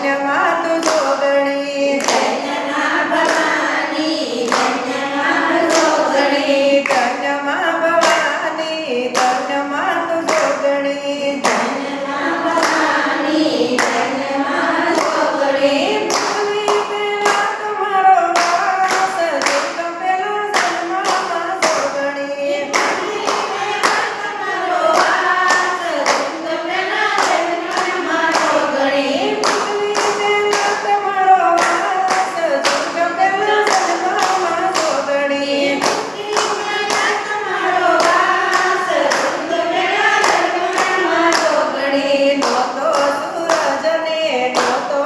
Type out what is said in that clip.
ધન્યમાં તું જોગણી ધન્યમાં ભવાની ધન્યમાં જોગણી ધન્યમાં ભવાની ધન્યમાં તું જોગણી ધન્યમાં ભવાની ધન્યમાં જોગણી ભૂલી પેલા તમારો વાસ જીવ પેલા જન્મમાં જોગણી તમારો વાસ જીવ પેલા જન્મમાં જોગણી ભૂલી પેલા તમારો વાસ જીવ પેલા જન્મમાં જોગણી તમારો વાસ જીવ પેલા જન્મમાં જોગણી નહોતો સૂરજ ને નહોતો